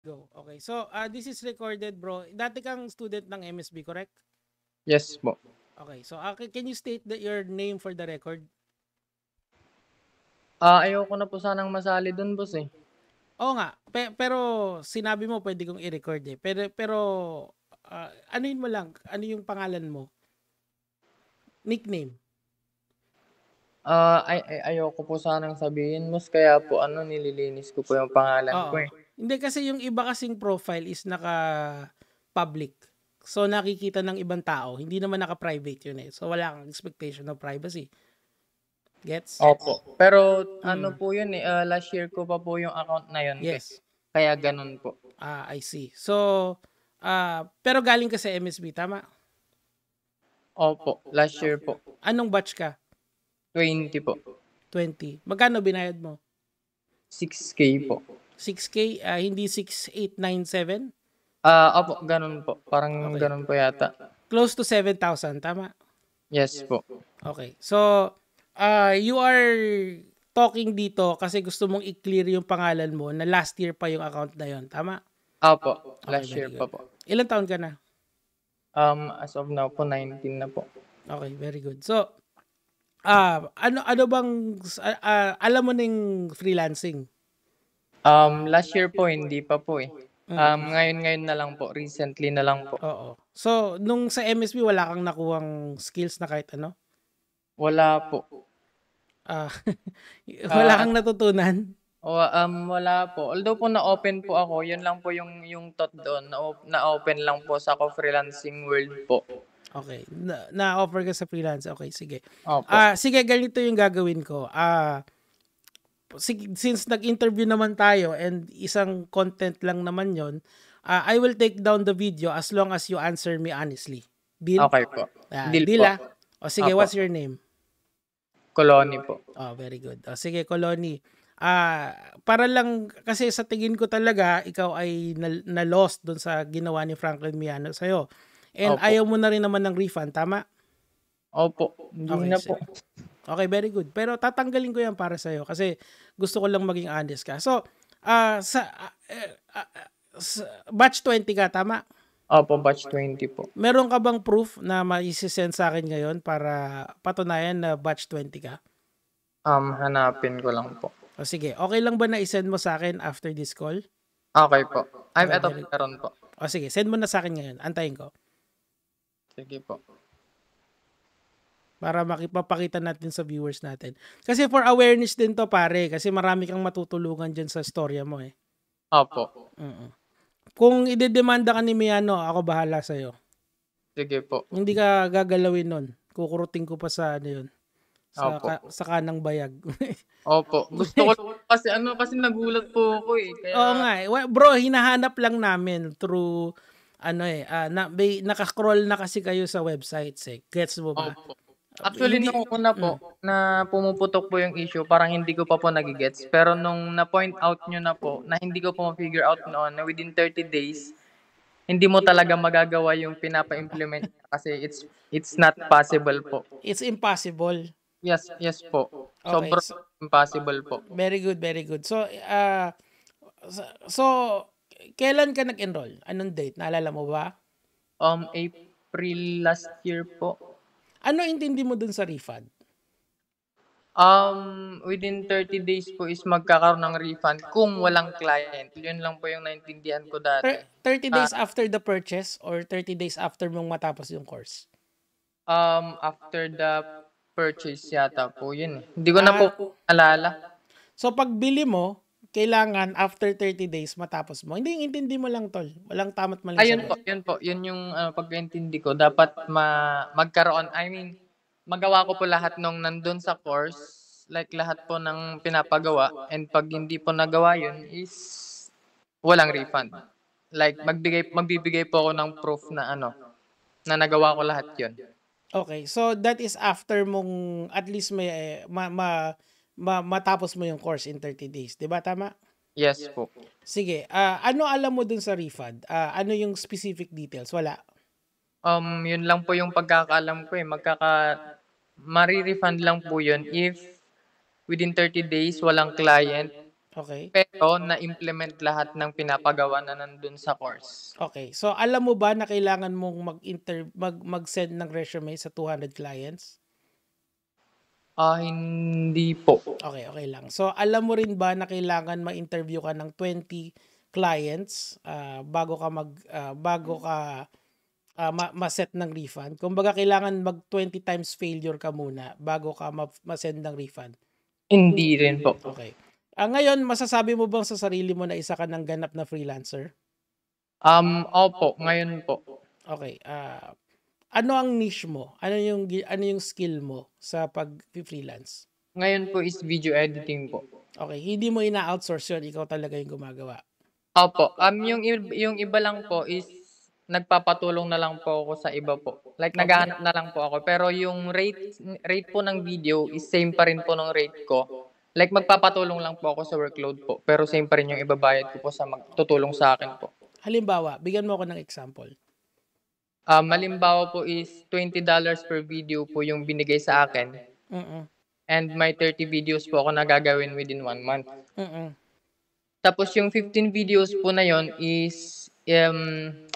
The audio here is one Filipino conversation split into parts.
Go. Okay. So, this is recorded, bro. Dati kang student ng MSB, correct? Yes po. Okay. So, can you state your name for the record? Ayoko na po sanang masali dun, boss, eh. Oo nga. Pero sinabi mo pwede kong i-record eh. Pero anuin mo lang. Ano yung pangalan mo? Nickname. Ayoko po sanang sabihin, boss, kaya po nililinis ko po yung pangalan ko, Oo. eh. Hindi kasi yung iba kasing profile is naka-public. So, nakikita ng ibang tao. Hindi naman naka-private yun eh. So, wala kang expectation of privacy. Gets? Opo. Pero Mm. po yun, eh, last year ko pa po yung account na yun, Yes. kaya ganun po. I see. So, pero galing ka sa MSB, tama? Opo, last year po. Anong batch ka? 20 po. 20. Magkano binayad mo? 6K po. 6K? Hindi 6,897? Opo, ganun po. Parang Okay. ganun po yata. Close to 7,000, tama? Yes po. Okay. So, you are talking dito kasi gusto mong i-clear yung pangalan mo na last year pa yung account na yon, tama? Opo, Okay, last very year pa good. po. Ilan taon ka na? As of now po, 19 na po. Okay, very good. So, ano bang alam mo ning freelancing? Last year po, hindi pa po, eh. Mm. Ngayon na lang po, recently na lang po. Oo. So, nung sa MSB, wala kang nakuhang skills na kahit ano? Wala po. Ah, wala Ah, kang natutunan? Wala po. Although po na-open po ako, yun lang po yung thought doon, na-open lang po sa ako freelancing world po. Okay. Na-offer ka sa freelance. Okay, sige. Opo. Sige, ganito yung gagawin ko. Since nag-interview naman tayo and isang content lang naman yon, I will take down the video as long as you answer me honestly. Deal? Okay po. Deal Deal po. O sige, Opo. what's your name? Colony po. Oh, very good. O sige, Colony. Para lang, kasi sa tingin ko talaga, ikaw ay na-lost doon sa ginawa ni Franklin Miano sa'yo. And Opo. ayaw mo na rin naman ng refund, tama? Opo. Hindi Okay, na po. Okay, very good. Pero tatanggalin ko yan para sa'yo kasi gusto ko lang maging honest ka. So, sa batch 20 ka, tama? Opo, batch 20 po. Meron ka bang proof na maisisend sa akin ngayon para patunayan na batch 20 ka? Hanapin ko lang po. O sige, okay lang ba na isend mo sa akin after this call? Okay po. Okay, Eto, meron po. O sige, send mo na sa akin ngayon. Antayin ko. Sige po. Para makipapakita natin sa viewers natin. Kasi for awareness din to, pare. Kasi marami kang matutulungan dyan sa storya mo eh. Opo. Kung idedemanda ka ni Miano, ako bahala sa'yo. Sige po. Hindi ka gagalawin nun. Kukuruting ko pa sa ano yun. Opo. Sa kanang bayag. Opo. Gusto ko kasi nagulat po ako, eh. Kaya Oo nga eh. Bro, hinahanap lang namin through naka-scroll na kasi kayo sa websites eh. Gets mo ba? Opo. Actually, nung una po, na pumuputok po yung issue, parang hindi ko pa po nagigets. Pero nung na-point out nyo na po, na hindi ko po ma-figure out noon, na within 30 days, hindi mo talaga magagawa yung pinapa-implement niya kasi it's not possible po. It's impossible. Yes po. Okay. Sobrang impossible po. Very good, very good. So, so kailan ka nag-enroll? Anong date? Naalala mo ba? April last year po. Ano intindi mo dun sa refund? Within 30 days po is magkakaroon ng refund kung walang client. Yun lang po yung naintindihan ko dati. 30 days after the purchase or 30 days after mong matapos yung course? After the purchase yata po yun, eh. Hindi ko na po alala. So, pag bili mo, kailangan after 30 days matapos mo. Hindi, intindi mo lang, tol. Walang tama't maling sagot. Yun po. Yun yung pagkaintindi ko. Dapat magkaroon, magawa ko po lahat nung nandun sa course. Like lahat po ng pinapagawa. And pag hindi po nagawa yun is walang refund. Like magbibigay po ako ng proof na na nagawa ko lahat yun. Okay, so that is after mong at least may matapos mo yung course in 30 days. 'Di ba tama? Yes po. Sige, ano alam mo dun sa refund? Ano yung specific details? Wala. Yun lang po yung pagkakaalam ko, eh. Mari-refund lang po yun if within 30 days walang client Okay. pero na-implement lahat ng pinapagawa na nandun sa course. Okay. So, alam mo ba na kailangan mong mag-send ng resume sa 200 clients? Hindi po. Okay, okay lang. So, alam mo rin ba na kailangan ma-interview ka ng 20 clients bago ka ma-set ng refund? Kumbaga, kailangan mag 20 times failure ka muna bago ka ma-send ng refund. Hindi rin po. Okay. Ngayon, masasabi mo bang sa sarili mo na isa ka ng ganap na freelancer? Opo, ngayon po. Okay. Ano ang niche mo? Ano yung skill mo sa pag-freelance? Ngayon po is video editing po. Okay, hindi mo ina-outsource yun, ikaw talaga yung gumagawa. Opo, yung iba lang po is nagpapatulong na lang po ako sa iba po. Like naghahanap na lang po ako, pero yung rate po ng video is same pa rin po ng rate ko. Like magpapatulong lang po ako sa workload po, pero same pa rin yung ibabayad ko po sa magtutulong sa akin po. Halimbawa, bigyan mo ako ng example. Halimbawa po is $20 per video po yung binigay sa akin. And may 30 videos po ako na gagawin within 1 month. Tapos yung 15 videos po na yon is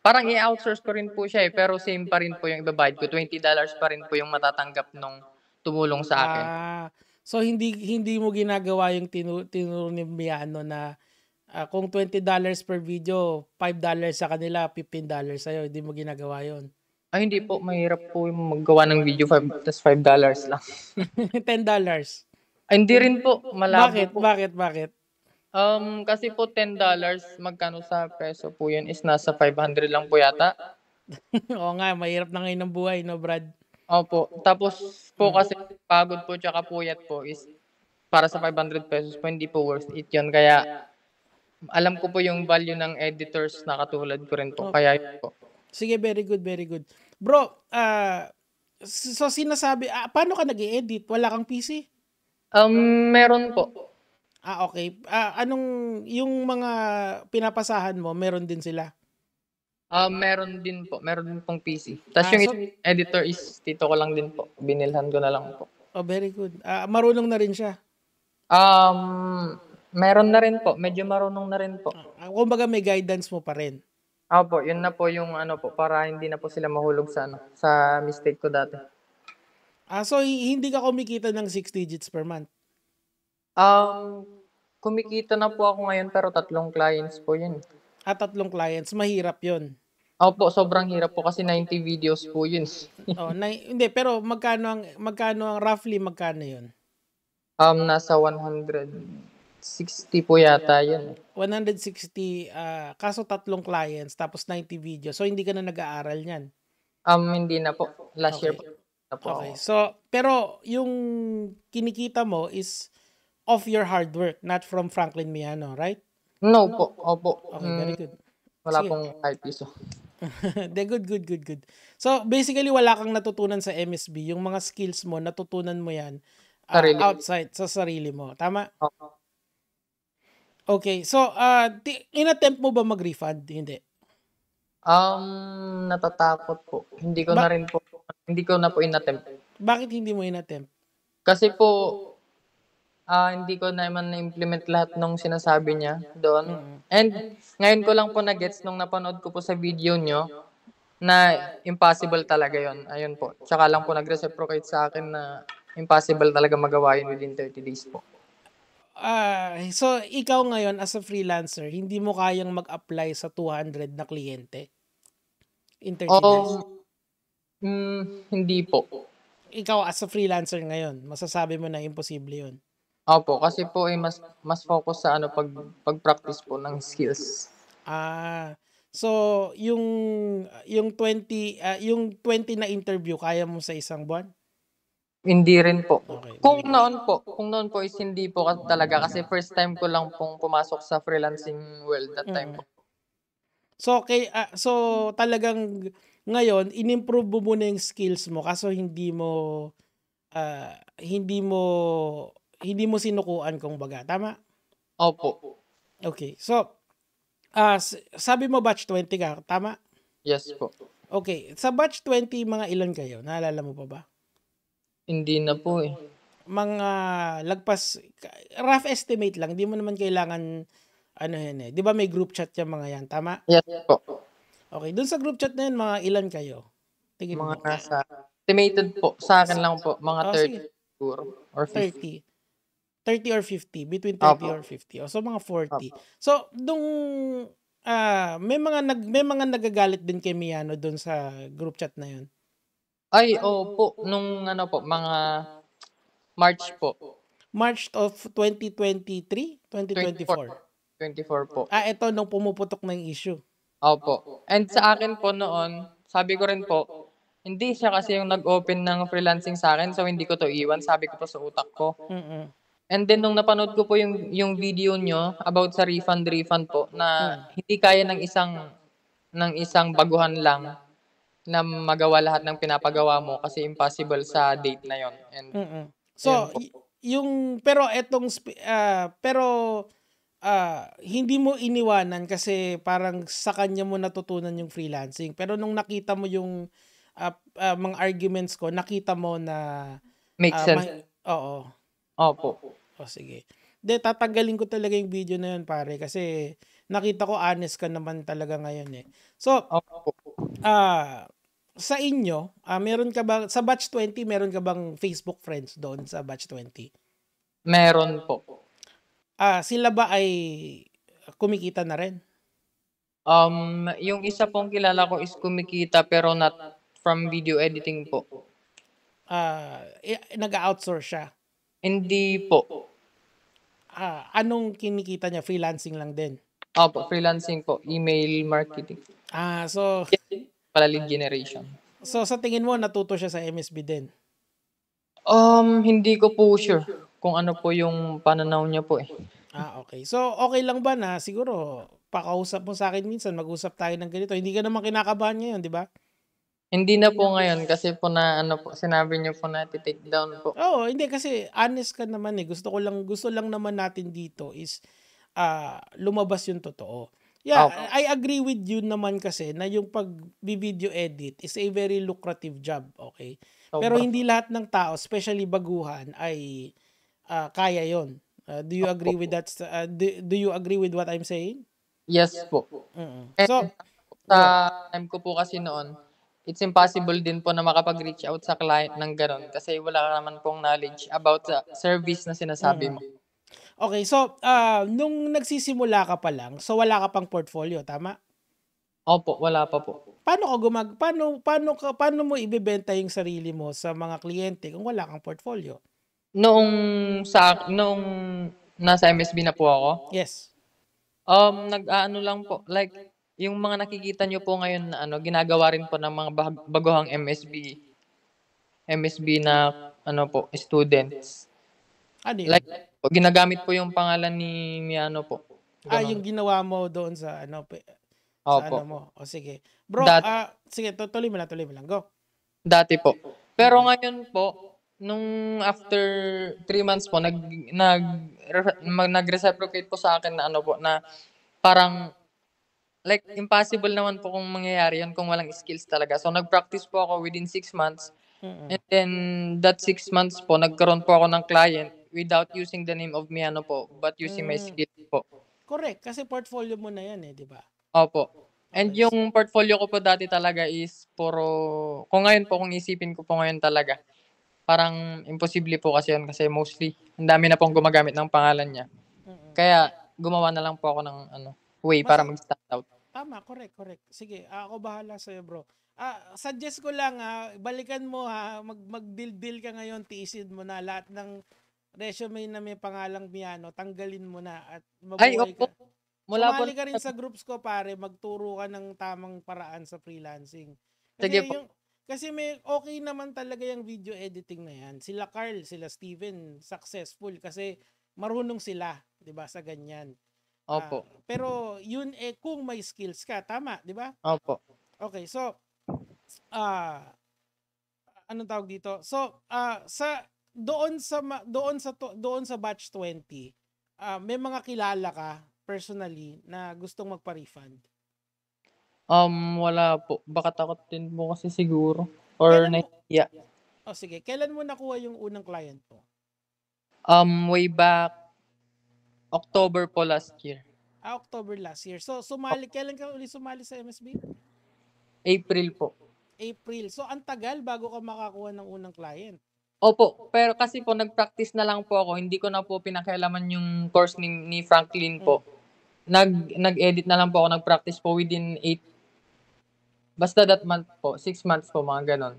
parang i-outsource ko rin po siya pero same pa rin po yung ibabayad ko. $20 pa rin po yung matatanggap nung tumulong sa akin. So hindi mo ginagawa yung tinuro ni Miano na kung $20 per video, $5 sa kanila, $15 sa'yo. Hindi mo ginagawa yon. Hindi po. Mahirap po yung maggawa ng video, tas $5 lang. $10? Hindi rin po. Malabo po. Bakit? Kasi po $10, magkano sa peso po yun is nasa 500 lang po yata. Oo nga, mahirap na ngayon ang buhay, no, Brad? Opo. Tapos po kasi pagod po tsaka puyat po is para sa 500 pesos po, hindi po worth it yun. Kaya alam ko po yung value ng editors na katulad ko rin po. Kaya yun po. Sige, very good. Bro, so sinasabi, paano ka nag-i-edit? Wala kang PC? Meron po. Okay. Anong, yung mga pinapasahan mo, meron din sila? Meron din po. Meron din pong PC. Tapos yung editor is tito ko lang din po. Binilhan ko na lang po. Oh, very good. Marunong na rin siya? Meron na rin po. Medyo marunong na rin po. Kumbaga may guidance mo pa rin? Opo, yun na po yung po para hindi na po sila mahulog sa mistake ko dati. So hindi ka kumikita ng 6 digits per month? Kumikita na po ako ngayon pero 3 clients po yun. 3 clients, mahirap yun. Opo, sobrang hirap po kasi 90 videos po yun. Hindi, pero roughly magkano yun? Nasa 160 po yata yun. 160, kaso 3 clients, tapos 90 videos. So, hindi ka na nag-aaral niyan? Hindi na po. Last year po. Okay. So, pero yung kinikita mo is of your hard work, not from Franklin Miano, right? No po. Opo. Okay, very good. Wala pong kahit piso. Good. So, basically, wala kang natutunan sa MSB. Yung mga skills mo, natutunan mo yan outside, sa sarili mo. Tama? Okay. So, in-attempt mo ba mag-refund? Hindi. Natatakot po. Hindi ko na po in-attempt. Bakit hindi mo in-attempt? Kasi po, hindi ko naman na-implement lahat ng sinasabi niya doon. And ngayon ko lang po na-gets nung napanood ko po sa video nyo na impossible talaga yon. Ayun po. Tsaka lang po nag-reciprocate sa akin na impossible talaga magawa yun within 30 days po. So, ikaw ngayon as a freelancer, hindi mo kayang mag-apply sa 200 na kliyente in 30 days? Hindi po. Ikaw as a freelancer ngayon, masasabi mo na imposible yun? Opo, kasi po mas focus sa pag-practice po ng skills. So yung 20 na interview kaya mo sa isang buwan? Hindi rin po. Okay. Kung noon po is hindi po talaga kasi first time ko lang pong pumasok sa freelancing world that time po. So talagang ngayon inimprove mo na yung skills mo kaso hindi mo sinukuan kung baga. Tama? Opo. Okay. So, sabi mo batch 20 ka. Tama? Yes po. Okay. Sa batch 20, mga ilan kayo? Naalala mo pa ba? Hindi na po eh. mga lagpas rough estimate lang, di mo naman kailangan ano yan eh. 'Di ba may group chat yung mga yan, tama? Yes po. Okay, dun sa group chat na yun, mga ilan kayo? Tingin Mga mo? nasa estimated po sa akin lang po, mga Oh, 30 sige, siguro or 50. 30. 30 or 50, between 30 Opo. or 50. O so mga 40. Opo. So nung may mga nagagalit din kay Miano dun sa group chat na yun. Ay, opo, nung ano po, mga March po. March of 2023, 24 2024. po. 24 po. Ito nung pumuputok na yung issue. Opo. And sa akin po noon, sabi ko rin po, hindi siya kasi yung nag-open ng freelancing sa akin, so hindi ko to iwan, sabi ko po sa utak ko. Mm. And then nung napanood ko po yung video nyo about sa refund po na Mm. hindi kaya ng isang baguhan lang na magawa lahat ng pinapagawa mo kasi impossible sa date na yon. And Mm. yun So po. yung pero pero hindi mo iniwanan kasi parang sa kanya mo natutunan yung freelancing. Pero nung nakita mo yung mga arguments ko, nakita mo na Makes sense. oo. Opo. O sige. De, tatanggalin ko talaga yung video na yun, pare, kasi nakita ko honest ka naman talaga ngayon eh. So, Opo. sa inyo, meron ka ba, sa batch 20, meron ka bang Facebook friends doon sa batch 20? Meron po. Sila ba ay kumikita na rin? Yung isa pong kilala ko is kumikita pero not from video editing po. Nag-outsource siya? Hindi po. Anong kinikita niya? Freelancing lang din? Opo, freelancing po. Email marketing. So, Pala lead generation. so sa tingin mo, natuto siya sa MSB din? Hindi ko po sure kung ano po yung pananaw niya po eh. Okay. So, okay lang ba na siguro pakausap mo sa akin minsan, mag-usap tayo ng ganito? Hindi ka naman kinakabahan ngayon, di ba? Hindi na po ngayon kasi po na ano po, sinabi niyo po na take down po. Oo, hindi kasi honest ka naman eh. Gusto lang naman natin dito is lumabas yung totoo. Yeah, Opo. I agree with you naman kasi na yung pag-video edit is a very lucrative job, okay? Pero Sobra. hindi lahat ng tao, especially baguhan, ay kaya yon. Do you agree with that? Do you agree with what I'm saying? Yes po. Mm-mm. And So, sa go. time ko po kasi noon, it's impossible din po na makapag-reach out sa client ng gano'n kasi wala ka naman pong knowledge about the service na sinasabi mo. Okay, so nung nagsisimula ka pa lang, so wala ka pang portfolio, tama? Opo, wala pa po. Paano mo ibebenta yung sarili mo sa mga kliyente kung wala kang portfolio? Noong nasa MSB na po ako, Yes. nag-aano lang po, like, yung mga nakikita nyo po ngayon na ano, ginagawa rin po ng mga baguhang MSB na ano po, students. Ano yun? Like, ginagamit po yung pangalan ni Miano po. Yung Ganon. ginawa mo doon sa ano Opo. mo. O sige. Bro, sige, tuloy mo lang. Go. Dati po. Pero ngayon po, nung after 3 months po, nag-reciprocate po sa akin na ano po, na parang, like, impossible naman po kung mangyayari yun kung walang skills talaga. So, nag-practice po ako within 6 months. And then, that 6 months po, nagkaroon po ako ng client without using the name of Miano po, but using my skills po. Correct, kasi portfolio mo na yan eh, di ba? Opo. And Okay. yung portfolio ko po dati talaga is puro, kung isipin ko po ngayon talaga, parang imposible po kasi yun kasi mostly, ang dami na pong gumagamit ng pangalan niya. Kaya, gumawa na lang po ako ng way para mag-stand out. Tama, correct. Sige, ako bahala sa'yo, bro. Suggest ko lang balikan mo mag-deal ka ngayon, tiisin mo na lahat ng resume na may pangalang Miano, tanggalin mo na at mabuhay ka. Sumali ka rin sa groups ko, pare, magturo ka ng tamang paraan sa freelancing. Kasi may okay naman talaga yung video editing na yan. Sila Carl, sila Steven, successful kasi marunong sila, 'di ba, sa ganyan. Opo. Pero yun kung may skills ka, tama, 'di ba? Opo. Okay, so anong tawag dito? So, doon sa batch 20, may mga kilala ka personally na gustong magpa-refund? Wala po. Baka takot din po kasi siguro. Or nahihiya. Sige. Kailan mo nakuha yung unang client mo? Way back October po last year. October last year. So, kailan ka uli sumali sa MSB? April po. April. So, ang tagal bago ka makakuha ng unang client. Opo, pero kasi po nag-practice na lang po ako. Hindi ko na po pinakialaman yung course ni Franklin po. Nag-edit na lang po ako, nag-practice po within 8, basta that month po, 6 months po, mga ganon.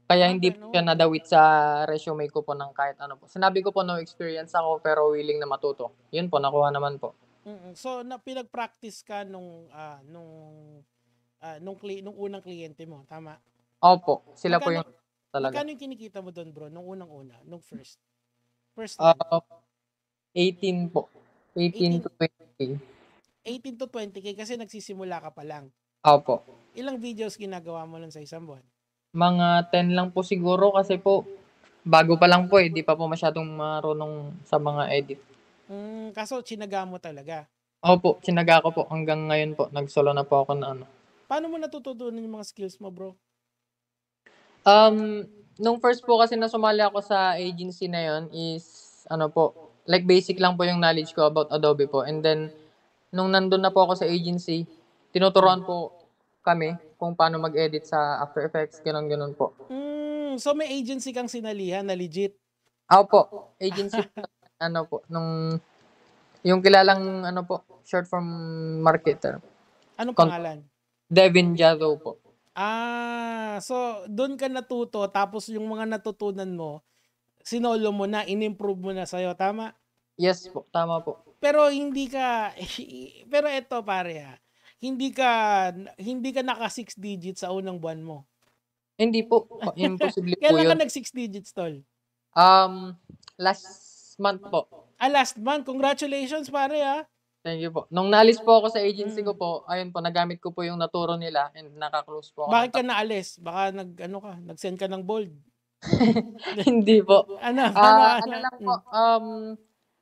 Kaya hindi po siya nadawit sa resume ko po ng kahit ano po. Sinabi ko po no experience ako pero willing na matuto. Yun po, nakuha naman po. So, pinag-practice ka nung unang kliyente mo, tama? Opo, sila po yung talaga. Magkano yung kinikita mo doon, bro, nung unang-una, nung first? First 18 po. 18 to 20K. 18 to 20K kasi nagsisimula ka pa lang. Opo. Ilang videos ginagawa mo lang sa isang buwan? Mga 10 lang po siguro kasi po bago pa lang po di pa po masyadong marunong sa mga edit. Kaso chinaga mo talaga? Opo, chinaga ko po hanggang ngayon po. Nag-solo na po ako na ano. Paano mo natututunan yung mga skills mo, bro? Nung first po kasi na sumali ako sa agency na yon is ano po, like basic lang po yung knowledge ko about Adobe po. And then nung nandun na po ako sa agency, tinuturuan po kami kung paano mag-edit sa After Effects, ganun po. So may agency kang sinalihan na legit? Opo, agency ano po, yung kilalang ano po, short form marketer. Anong pangalan? Devin Jado po. So doon ka natuto tapos yung mga natutunan mo, sinolo mo na, in-improve mo na sa'yo, tama? Yes po, tama po. Pero pero eto pare hindi ka naka 6 digits sa unang buwan mo. Hindi po, imposible po Kailan yun. ka nag 6 digits, tol? Last month po. Last month. Congratulations, pare Thank you po. Nung naalis po ako sa agency ko po, ayun po, nagamit ko po yung naturo nila and naka-close po ako. Bakit ka naalis? Baka nag-send ka ng bold. Hindi po. Ano lang po,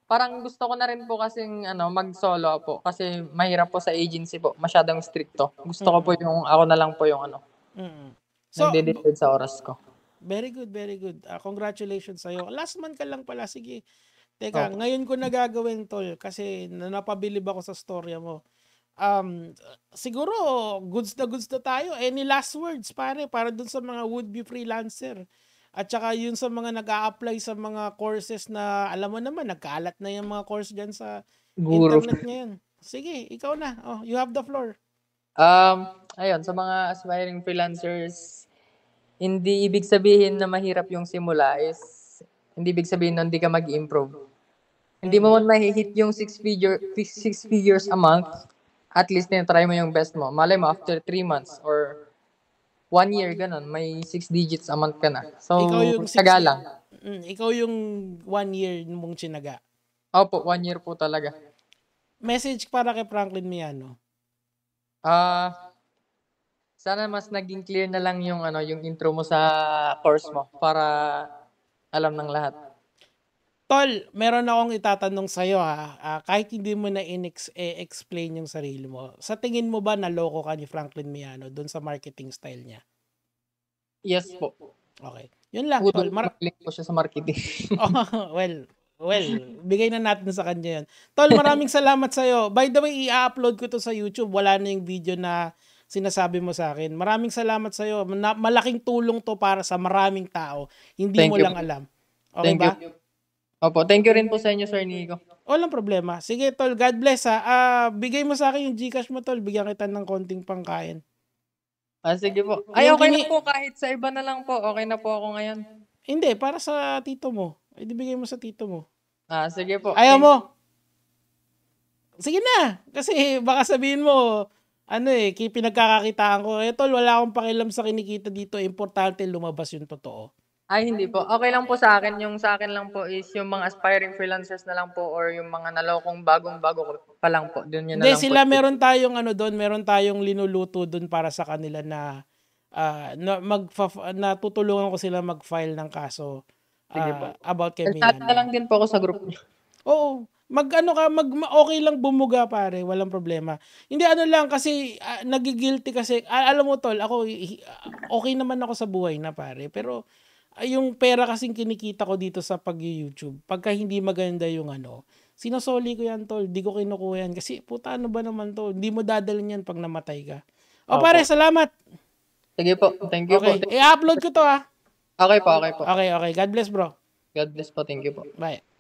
parang gusto ko na rin po kasing mag-solo po kasi mahirap po sa agency po, masyadong stricto. Gusto ko po yung ako na lang po yung So, nagde-decide sa oras ko. Very good, very good. Congratulations sa'yo. Last month ka lang pala, sige. Teka, ngayon ko nagagawin, tol, kasi napabilib ako sa storya mo. Siguro, goods na tayo. Any last words, pare, para dun sa mga would-be freelancer? At saka yun sa mga nag-a-apply sa mga courses na, alam mo naman, nagkaalat na yung mga course dyan sa internet ngayon. Sige, ikaw na. You have the floor. Ayun, sa mga aspiring freelancers, hindi ibig sabihin na mahirap yung simula is, hindi ibig sabihin na hindi ka mag-improve. Hindi mo man mahihit yung 6 figures a month, at least try mo yung best mo. Malay mo, after 3 months or 1 year, ganun, may 6 digits a month ka na. So, taga lang. Ikaw yung 1 year mong chinaga. Opo, 1 year po talaga. Message para kay Franklin Miano. Sana mas naging clear na lang yung intro mo sa course mo para alam ng lahat. Tol, meron akong itatanong sa'yo kahit hindi mo na explain yung sarili mo. Sa tingin mo ba naloko ka ni Franklin Miano doon sa marketing style niya? Yes po. Okay. Yun lang, tol. Link po siya sa marketing. Well, bigay na natin sa kanya yun. Tol, maraming salamat sa'yo. By the way, i-upload ko to sa YouTube. Wala na yung video na sinasabi mo sa akin. Maraming salamat sa'yo. Malaking tulong to para sa maraming tao. Hindi mo lang alam. Okay Thank ba? you. Opo, thank you rin po sa inyo, Sir Nico. Walang problema. Sige, tol, God bless bigay mo sa akin yung GCash mo, tol. Bigyan kita ng konting pangkain. Sige po. Ay, okay na po. Kahit sa iba na lang po. Okay na po ako ngayon. Hindi, para sa tito mo. Ibigay mo sa tito mo. Sige po. Ayaw mo? Sige na. Kasi baka sabihin mo, pinagkakakitaan ko. Tol, wala akong pakialam sa kinikita dito. Importante lumabas yung totoo. Ay, hindi po. Okay lang po sa akin. Yung sa akin lang po is yung mga aspiring freelancers na lang po or yung mga nalokong bagong-bago pa lang po. Doon yun na lang sila po. Meron tayong meron tayong linuluto doon para sa kanila na natutulungan ko sila mag-file ng kaso about kay Miano. Na lang din po ako sa group niyo. Oo. Okay lang bumuga, pare, walang problema. Hindi lang kasi nagigilty kasi alam mo, tol, ako okay naman ako sa buhay na, pare, pero yung pera kasing kinikita ko dito sa pag-YouTube, pagka hindi maganda yung sinosoli ko yan, tol. Di ko kinukuha yan. Kasi, puta, ano ba naman to? Hindi mo dadalhin yan pag namatay ka. O, pare, Opo. salamat. Sige po. Thank you po. Okay. I-upload ko to, ha. Okay po, okay po. Okay. God bless, bro. God bless po. Thank you po. Bye.